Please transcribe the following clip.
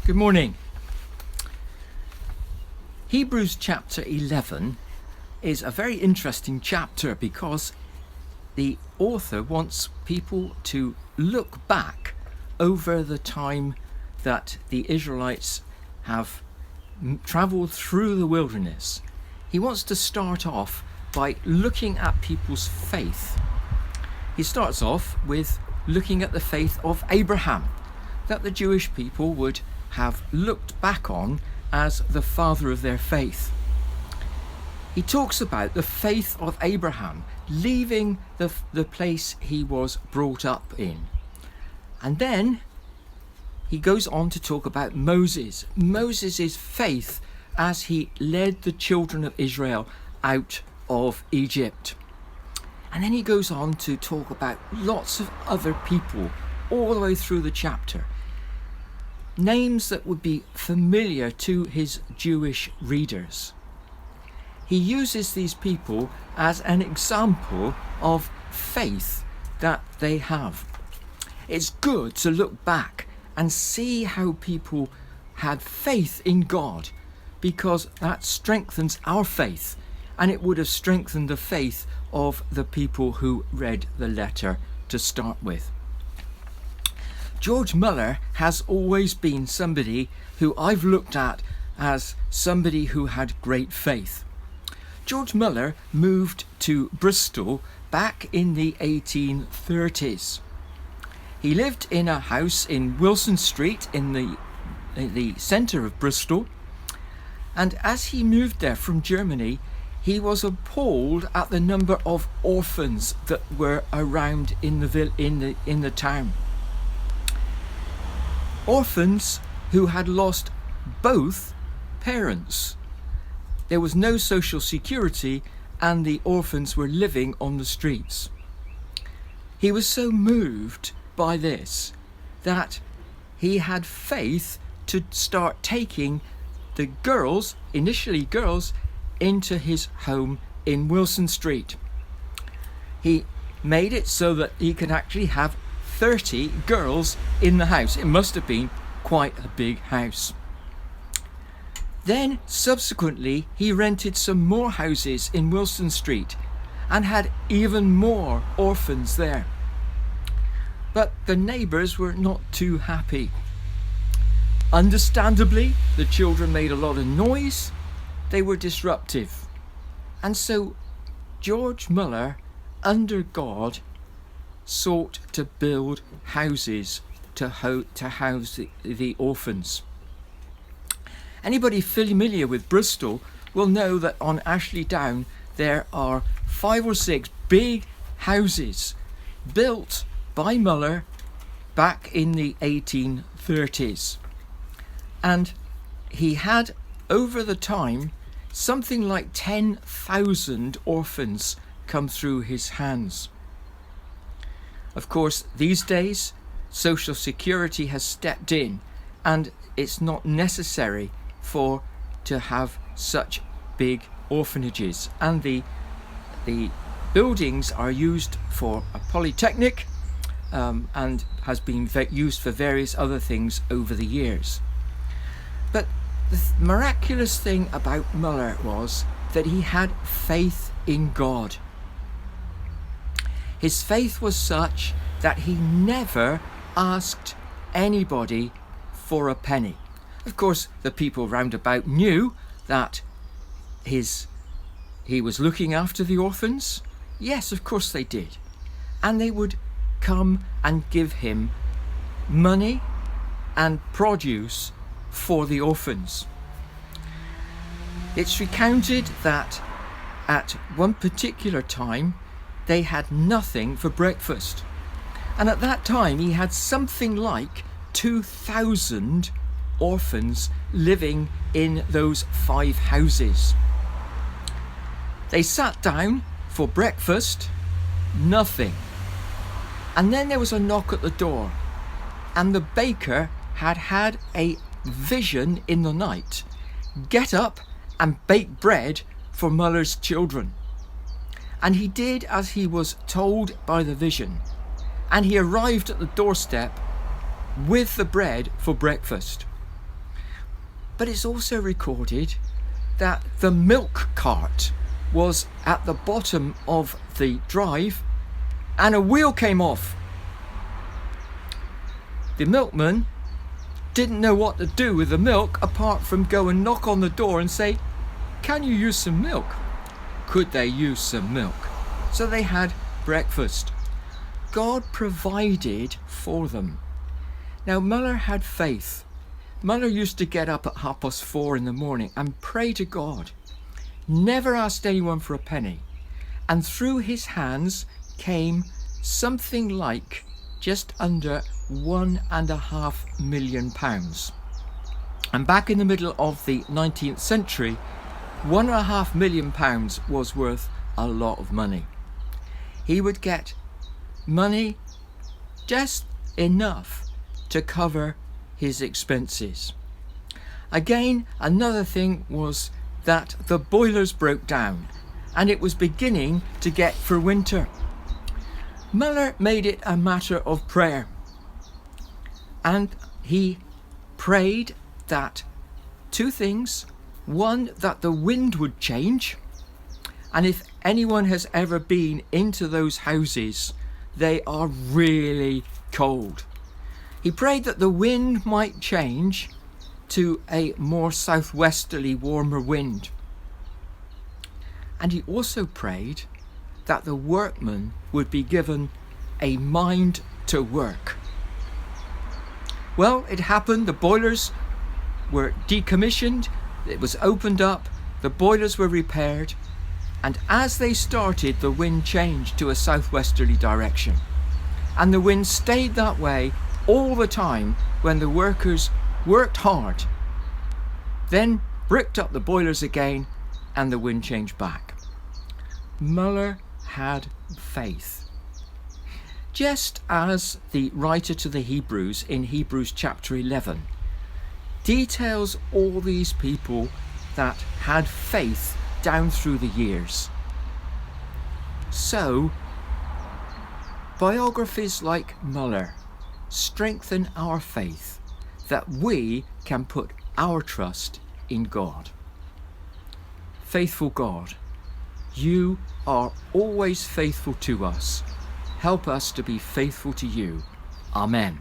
Good morning. Hebrews chapter 11 is a very interesting chapter because the author wants people to look back over the time that the Israelites have travelled through the wilderness. He wants to start off by looking at people's faith. He starts off with looking at the faith of Abraham, that the Jewish people would have looked back on as the father of their faith. He talks about the faith of Abraham leaving the place he was brought up in. And then he goes on to talk about Moses' faith as he led the children of Israel out of Egypt. And then he goes on to talk about lots of other people all the way through the chapter. Names that would be familiar to his Jewish readers. He uses these people as an example of faith that they have. It's good to look back and see how people had faith in God, because that strengthens our faith, and it would have strengthened the faith of the people who read the letter to start with. George Muller has always been somebody who I've looked at as somebody who had great faith. George Muller moved to Bristol back in the 1830s. He lived in a house in Wilson Street in the centre of Bristol, and as he moved there from Germany, he was appalled at the number of orphans that were around in the town. Orphans who had lost both parents. There was no social security, and the orphans were living on the streets. He was so moved by this that he had faith to start taking the girls, initially girls, into his home in Wilson Street. He made it so that he could actually have 30 girls in the house. It must have been quite a big house. Then subsequently he rented some more houses in Wilson Street and had even more orphans there. But the neighbours were not too happy. Understandably, the children made a lot of noise. They were disruptive. And so George Muller, under God, sought to build houses to house the orphans. Anybody familiar with Bristol will know that on Ashley Down there are 5 or 6 big houses built by Muller back in the 1830s. And he had, over the time, something like 10,000 orphans come through his hands. Of course, these days, Social Security has stepped in, and it's not necessary to have such big orphanages. And the buildings are used for a polytechnic and has been used for various other things over the years. But the miraculous thing about Muller was that he had faith in God. His faith was such that he never asked anybody for a penny. Of course, the people round about knew that he was looking after the orphans. Yes, of course they did. And they would come and give him money and produce for the orphans. It's recounted that at one particular time they had nothing for breakfast. And at that time he had something like 2,000 orphans living in those 5 houses. They sat down for breakfast, nothing. And then there was a knock at the door, and the baker had had a vision in the night. Get up and bake bread for Muller's children. And he did as he was told by the vision, and he arrived at the doorstep with the bread for breakfast. But it's also recorded that the milk cart was at the bottom of the drive and a wheel came off. The milkman didn't know what to do with the milk apart from go and knock on the door and say, "Can you use some milk?" Could they use some milk? So they had breakfast. God provided for them. Now Muller had faith. Muller used to get up at 4:30 in the morning and pray to God. Never asked anyone for a penny. And through his hands came something like just under £1.5 million. And back in the middle of the 19th century, £1.5 million was worth a lot of money. He would get money just enough to cover his expenses. Again, another thing was that the boilers broke down and it was beginning to get for winter. Muller made it a matter of prayer, and he prayed that two things. One, that the wind would change, and if anyone has ever been into those houses, they are really cold. He prayed that the wind might change to a more southwesterly, warmer wind. And he also prayed that the workmen would be given a mind to work. Well, it happened. The boilers were decommissioned. It was opened up. The boilers were repaired. And as they started, the wind changed to a southwesterly direction. And the wind stayed that way all the time when the workers worked hard. Then bricked up the boilers again and the wind changed back. Muller had faith. Just as the writer to the Hebrews in Hebrews chapter 11 details all these people that had faith down through the years. So, biographies like Muller strengthen our faith that we can put our trust in God. Faithful God, you are always faithful to us. Help us to be faithful to you. Amen.